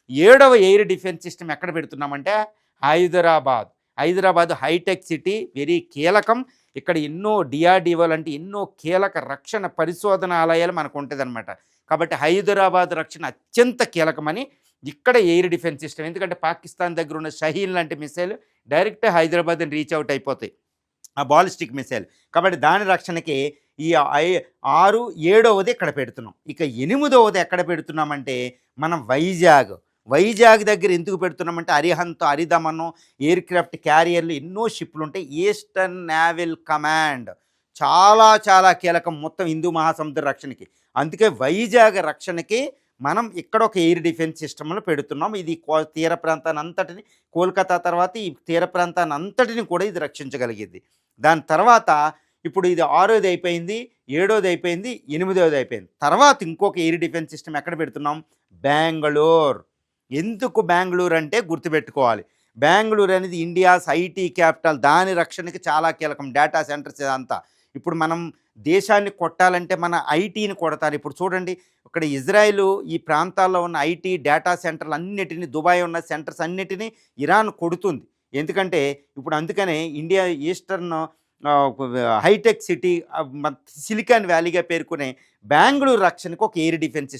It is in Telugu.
ఏడవ ఎయిర్ డిఫెన్స్ సిస్టమ్ ఎక్కడ పెడుతున్నామంటే హైదరాబాద్ హైటెక్ సిటీ, వెరీ కీలకం. ఇక్కడ ఎన్నో డిఆర్డిఓ లాంటి ఎన్నో కీలక రక్షణ పరిశోధనాలయాలు మనకు ఉంటుందన్నమాట. కాబట్టి హైదరాబాద్ రక్షణ అత్యంత కీలకమని ఇక్కడ ఎయిర్ డిఫెన్స్ సిస్టమ్, ఎందుకంటే పాకిస్తాన్ దగ్గర ఉన్న షహీన్ లాంటి మిసైల్ డైరెక్ట్ హైదరాబాద్ని రీచ్ అవుట్ అయిపోతాయి, ఆ బాలిస్టిక్ మిసైల్. కాబట్టి దాని రక్షణకి ఈ 6, 7వది ఇక్కడ పెడుతున్నాం. ఇక 8వది ఎక్కడ పెడుతున్నామంటే మనం వైజాగ్ దగ్గర ఎందుకు పెడుతున్నామంటే అరిహంత్, అరిదమనం ఎయిర్ క్రాఫ్ట్ క్యారియర్లు ఎన్నో షిప్లు ఉంటాయి. ఈస్టర్న్ నేవల్ కమాండ్ చాలా కీలకం మొత్తం హిందూ మహాసముద్ర రక్షణకి. అందుకే వైజాగ్ రక్షణకి మనం ఇక్కడ ఒక ఎయిర్ డిఫెన్స్ సిస్టమ్ను పెడుతున్నాం. ఇది తీర ప్రాంతాన్ని అంతటిని, కోల్కతా తర్వాత ఈ తీర ప్రాంతాన్ని అంతటిని కూడా ఇది రక్షించగలిగింది. దాని తర్వాత ఇప్పుడు ఇది 6వది అయిపోయింది, 7వది అయిపోయింది, 8వది అయిపోయింది. తర్వాత ఇంకొక ఎయిర్ డిఫెన్స్ సిస్టమ్ ఎక్కడ పెడుతున్నాం? బెంగళూరు. ఎందుకు బెంగళూరు అంటే గుర్తుపెట్టుకోవాలి, బెంగళూరు అనేది ఇండియాస్ ఐటీ క్యాపిటల్. దాని రక్షణకి చాలా కీలకం, డేటా సెంటర్స్ అంతా. ఇప్పుడు మనం దేశాన్ని కొట్టాలంటే మన ఐటీని కొడతారు. ఇప్పుడు చూడండి, ఇక్కడ ఇజ్రాయిల్ ఈ ప్రాంతాల్లో ఉన్న ఐటీ డేటా సెంటర్లు అన్నిటినీ, దుబాయ్ ఉన్న సెంటర్స్ అన్నిటినీ ఇరాన్ కొడుతుంది. ఎందుకంటే ఇప్పుడు అందుకనే India eastern hitech city, silicon వ్యాలీగా పేర్కొనే బెంగళూరు రక్షణకు ఒక ఎయిర్ డిఫెన్స్ సిస్టమ్